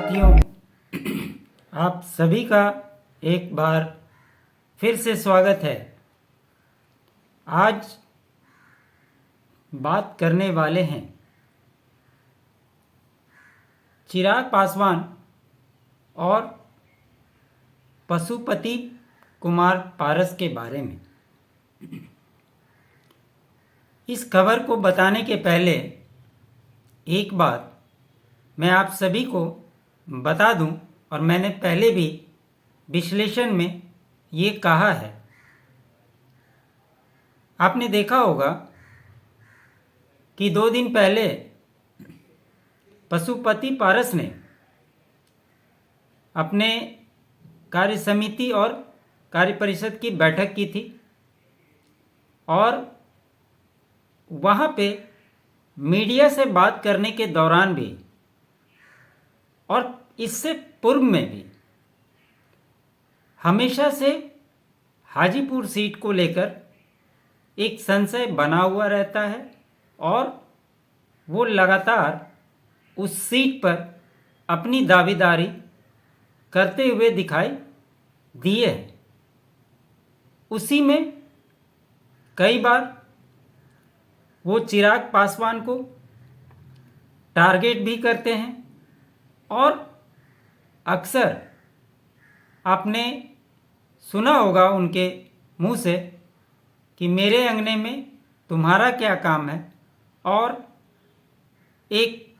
साथियों, आप सभी का एक बार फिर से स्वागत है। आज बात करने वाले हैं चिराग पासवान और पशुपति कुमार पारस के बारे में। इस खबर को बताने के पहले एक बात मैं आप सभी को बता दूं, और मैंने पहले भी विश्लेषण में ये कहा है। आपने देखा होगा कि 2 दिन पहले पशुपति पारस ने अपने कार्य समिति और कार्य परिषद की बैठक की थी और वहाँ पे मीडिया से बात करने के दौरान भी और इससे पूर्व में भी हमेशा से हाजीपुर सीट को लेकर एक संशय बना हुआ रहता है और वो लगातार उस सीट पर अपनी दावेदारी करते हुए दिखाई दिए हैं। उसी में कई बार वो चिराग पासवान को टारगेट भी करते हैं और अक्सर आपने सुना होगा उनके मुंह से कि मेरे अंगने में तुम्हारा क्या काम है, और एक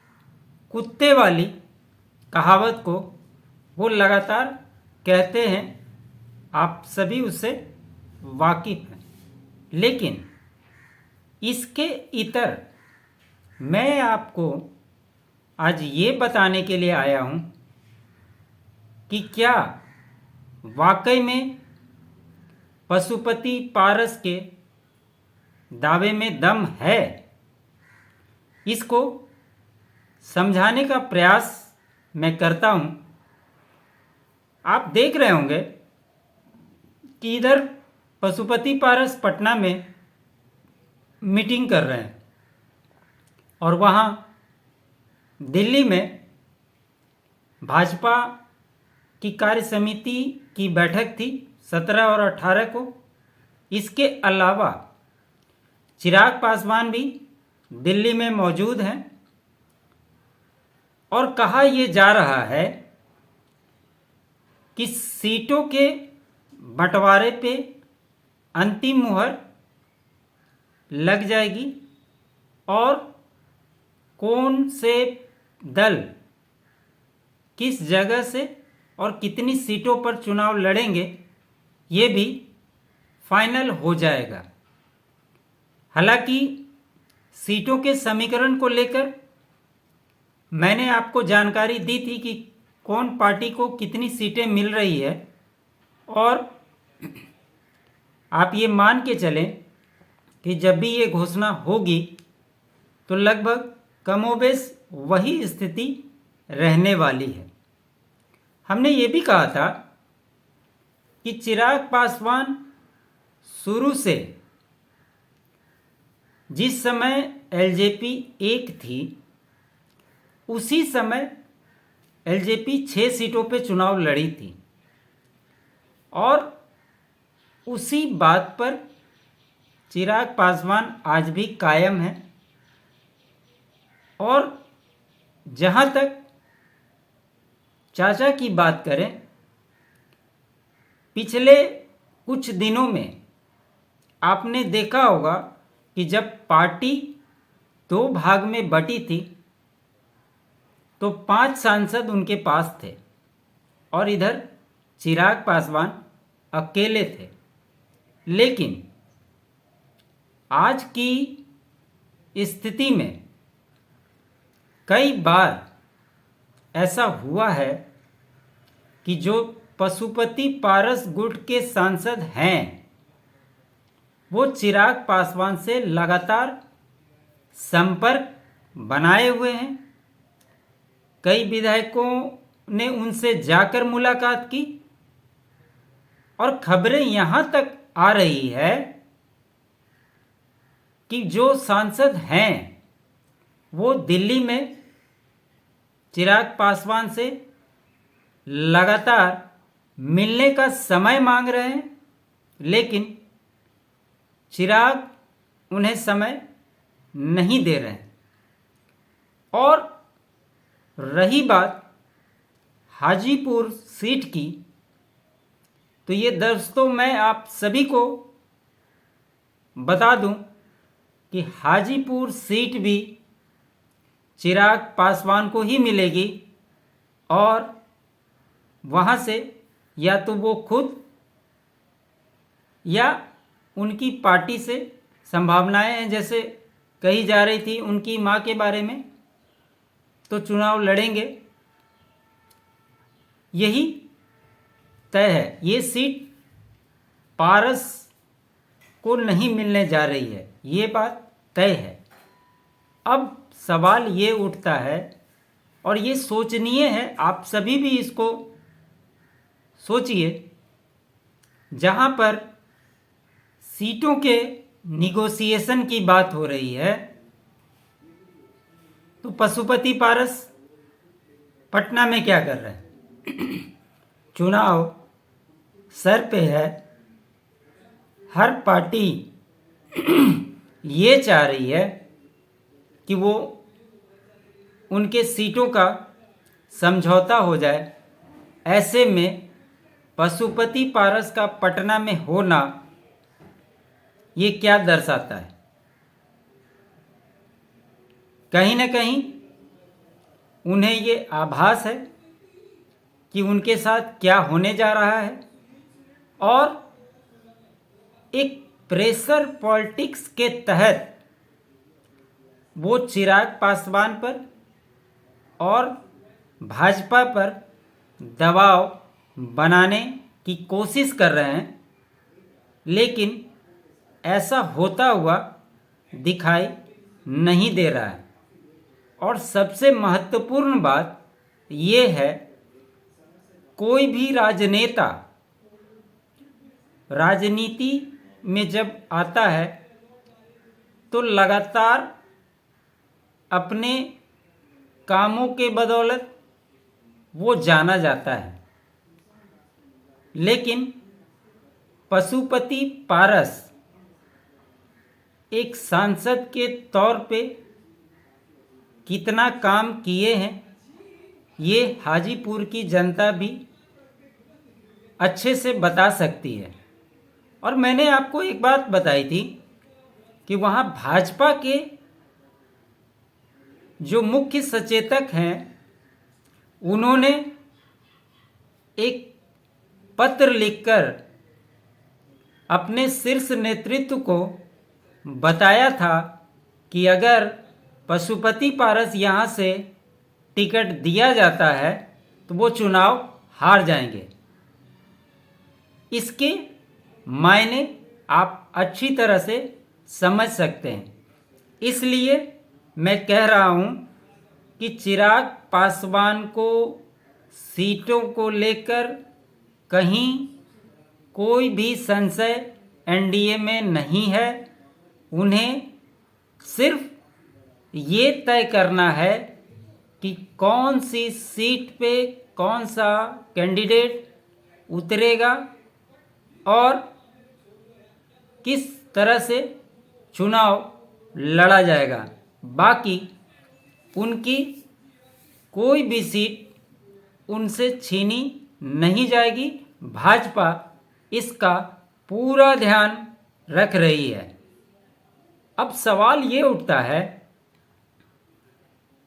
कुत्ते वाली कहावत को वो लगातार कहते हैं। आप सभी उससे वाकिफ हैं, लेकिन इसके इतर मैं आपको आज ये बताने के लिए आया हूँ कि क्या वाकई में पशुपति पारस के दावे में दम है। इसको समझाने का प्रयास मैं करता हूँ। आप देख रहे होंगे कि इधर पशुपति पारस पटना में मीटिंग कर रहे हैं और वहाँ दिल्ली में भाजपा की कार्य समिति की बैठक थी 17 और 18 को। इसके अलावा चिराग पासवान भी दिल्ली में मौजूद हैं और कहा यह जा रहा है कि सीटों के बंटवारे पे अंतिम मुहर लग जाएगी और कौन से दल किस जगह से और कितनी सीटों पर चुनाव लड़ेंगे ये भी फाइनल हो जाएगा। हालांकि सीटों के समीकरण को लेकर मैंने आपको जानकारी दी थी कि कौन पार्टी को कितनी सीटें मिल रही है, और आप ये मान के चलें कि जब भी ये घोषणा होगी तो लगभग कमोबेश वही स्थिति रहने वाली है। हमने ये भी कहा था कि चिराग पासवान शुरू से जिस समय एलजेपी 1 थी उसी समय एलजेपी 6 सीटों पे चुनाव लड़ी थी और उसी बात पर चिराग पासवान आज भी कायम है। और जहाँ तक चाचा की बात करें, पिछले कुछ दिनों में आपने देखा होगा कि जब पार्टी 2 भाग में बटी थी तो 5 सांसद उनके पास थे और इधर चिराग पासवान अकेले थे। लेकिन आज की स्थिति में कई बार ऐसा हुआ है कि जो पशुपति पारस गुट के सांसद हैं वो चिराग पासवान से लगातार संपर्क बनाए हुए हैं। कई विधायकों ने उनसे जाकर मुलाकात की और खबरें यहाँ तक आ रही है कि जो सांसद हैं वो दिल्ली में चिराग पासवान से लगातार मिलने का समय मांग रहे हैं, लेकिन चिराग उन्हें समय नहीं दे रहे हैं। और रही बात हाजीपुर सीट की, तो ये दोस्तों मैं आप सभी को बता दूं कि हाजीपुर सीट भी चिराग पासवान को ही मिलेगी और वहाँ से या तो वो खुद या उनकी पार्टी से संभावनाएं हैं, जैसे कही जा रही थी उनकी मां के बारे में, तो चुनाव लड़ेंगे। यही तय है, ये सीट पारस को नहीं मिलने जा रही है, ये बात तय है। अब सवाल ये उठता है और ये सोचनीय है, आप सभी भी इसको सोचिए, जहां पर सीटों के निगोसिएशन की बात हो रही है, तो पशुपति पारस पटना में क्या कर रहे हैं? चुनाव सर पे है, हर पार्टी ये चाह रही है कि वो उनके सीटों का समझौता हो जाए। ऐसे में पशुपति पारस का पटना में होना ये क्या दर्शाता है? कहीं ना कहीं उन्हें ये आभास है कि उनके साथ क्या होने जा रहा है, और एक प्रेशर पॉलिटिक्स के तहत वो चिराग पासवान पर और भाजपा पर दबाव बनाने की कोशिश कर रहे हैं, लेकिन ऐसा होता हुआ दिखाई नहीं दे रहा है। और सबसे महत्वपूर्ण बात ये है, कोई भी राजनेता राजनीति में जब आता है तो लगातार अपने कामों के बदौलत वो जाना जाता है, लेकिन पशुपति पारस एक सांसद के तौर पे कितना काम किए हैं ये हाजीपुर की जनता भी अच्छे से बता सकती है। और मैंने आपको एक बात बताई थी कि वहाँ भाजपा के जो मुख्य सचेतक हैं, उन्होंने एक पत्र लिखकर अपने शीर्ष नेतृत्व को बताया था कि अगर पशुपति पारस यहाँ से टिकट दिया जाता है तो वो चुनाव हार जाएंगे। इसके मायने आप अच्छी तरह से समझ सकते हैं। इसलिए मैं कह रहा हूँ कि चिराग पासवान को सीटों को लेकर कहीं कोई भी संशय एनडीए में नहीं है। उन्हें सिर्फ ये तय करना है कि कौन सी सीट पे कौन सा कैंडिडेट उतरेगा और किस तरह से चुनाव लड़ा जाएगा। बाकी उनकी कोई भी सीट उनसे छीनी नहीं जाएगी। भाजपा इसका पूरा ध्यान रख रही है। अब सवाल ये उठता है,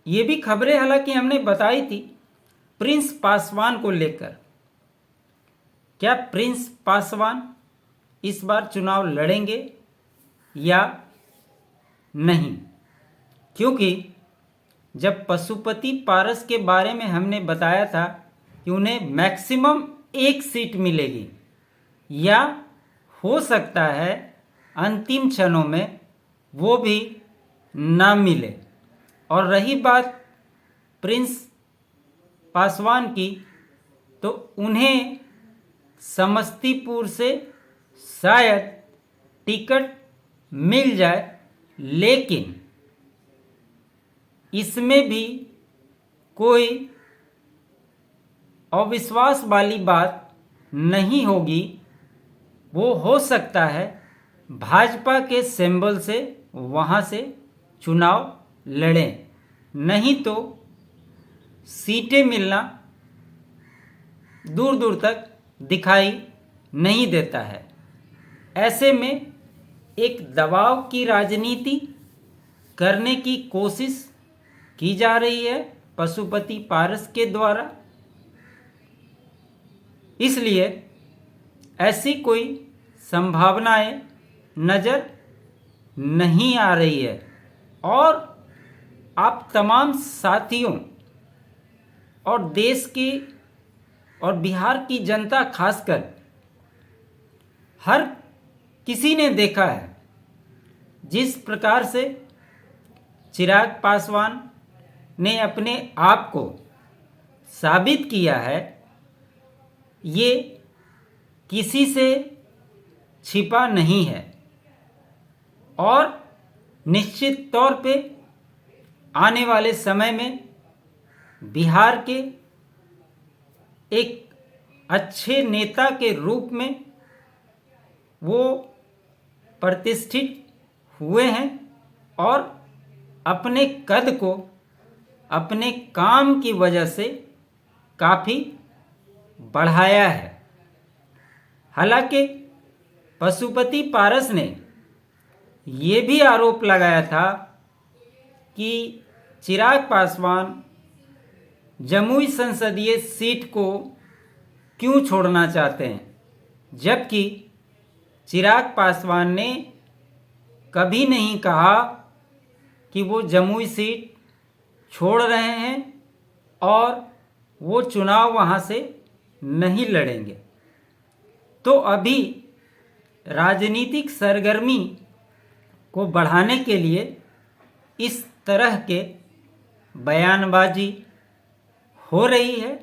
ये भी खबरें हालांकि हमने बताई थी प्रिंस पासवान को लेकर, क्या प्रिंस पासवान इस बार चुनाव लड़ेंगे या नहीं? क्योंकि जब पशुपति पारस के बारे में हमने बताया था कि उन्हें मैक्सिमम एक सीट मिलेगी या हो सकता है अंतिम क्षणों में वो भी ना मिले। और रही बात प्रिंस पासवान की, तो उन्हें समस्तीपुर से शायद टिकट मिल जाए, लेकिन इसमें भी कोई अविश्वास वाली बात नहीं होगी। वो हो सकता है भाजपा के सिंबल से वहाँ से चुनाव लड़ें, नहीं तो सीटें मिलना दूर दूर तक दिखाई नहीं देता है। ऐसे में एक दबाव की राजनीति करने की कोशिश की जा रही है पशुपति पारस के द्वारा। इसलिए ऐसी कोई संभावनाएं नज़र नहीं आ रही है। और आप तमाम साथियों और देश की और बिहार की जनता खासकर हर किसी ने देखा है जिस प्रकार से चिराग पासवान ने अपने आप को साबित किया है, ये किसी से छिपा नहीं है। और निश्चित तौर पे आने वाले समय में बिहार के एक अच्छे नेता के रूप में वो प्रतिष्ठित हुए हैं और अपने कद को अपने काम की वजह से काफ़ी बढ़ाया है। हालांकि पशुपति पारस ने ये भी आरोप लगाया था कि चिराग पासवान जमुई संसदीय सीट को क्यों छोड़ना चाहते हैं, जबकि चिराग पासवान ने कभी नहीं कहा कि वो जमुई सीट छोड़ रहे हैं और वो चुनाव वहाँ से नहीं लड़ेंगे। तो अभी राजनीतिक सरगर्मी को बढ़ाने के लिए इस तरह के बयानबाजी हो रही है,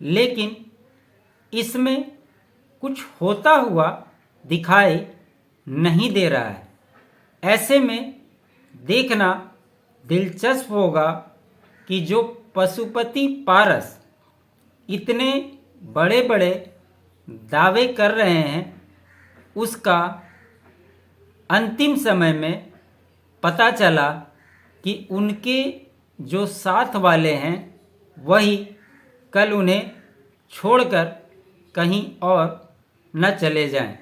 लेकिन इसमें कुछ होता हुआ दिखाई नहीं दे रहा है। ऐसे में देखना दिलचस्प होगा कि जो पशुपति पारस इतने बड़े बड़े दावे कर रहे हैं, उसका अंतिम समय में पता चला कि उनके जो साथ वाले हैं वही कल उन्हें छोड़कर कहीं और न चले जाएं।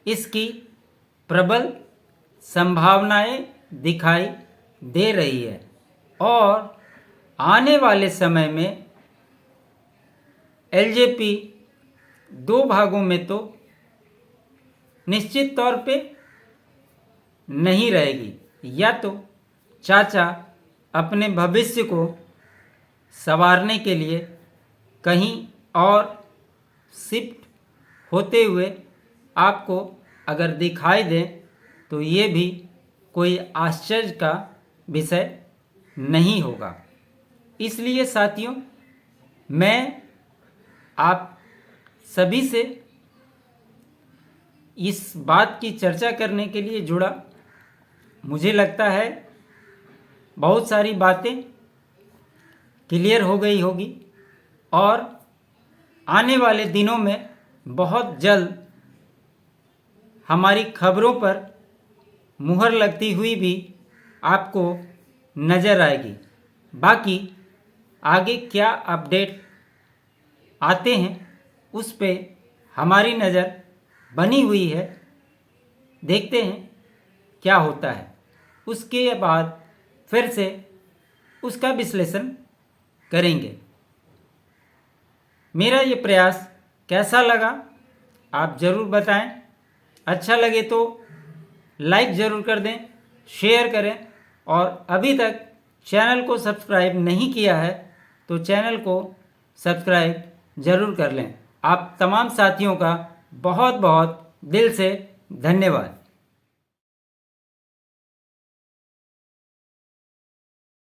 इसकी प्रबल संभावनाएं दिखाई दे रही है और आने वाले समय में एलजेपी दो भागों में तो निश्चित तौर पे नहीं रहेगी। या तो चाचा अपने भविष्य को संवारने के लिए कहीं और शिफ्ट होते हुए आपको अगर दिखाई दें तो ये भी कोई आश्चर्य का विषय नहीं होगा। इसलिए साथियों, मैं आप सभी से इस बात की चर्चा करने के लिए जुड़ा। मुझे लगता है बहुत सारी बातें क्लियर हो गई होगी और आने वाले दिनों में बहुत जल्द हमारी खबरों पर मुहर लगती हुई भी आपको नज़र आएगी। बाकी आगे क्या अपडेट आते हैं उस पे हमारी नज़र बनी हुई है। देखते हैं क्या होता है, उसके बाद फिर से उसका विश्लेषण करेंगे। मेरा ये प्रयास कैसा लगा आप ज़रूर बताएं। अच्छा लगे तो लाइक ज़रूर कर दें, शेयर करें और अभी तक चैनल को सब्सक्राइब नहीं किया है तो चैनल को सब्सक्राइब ज़रूर कर लें। आप तमाम साथियों का बहुत बहुत दिल से धन्यवाद।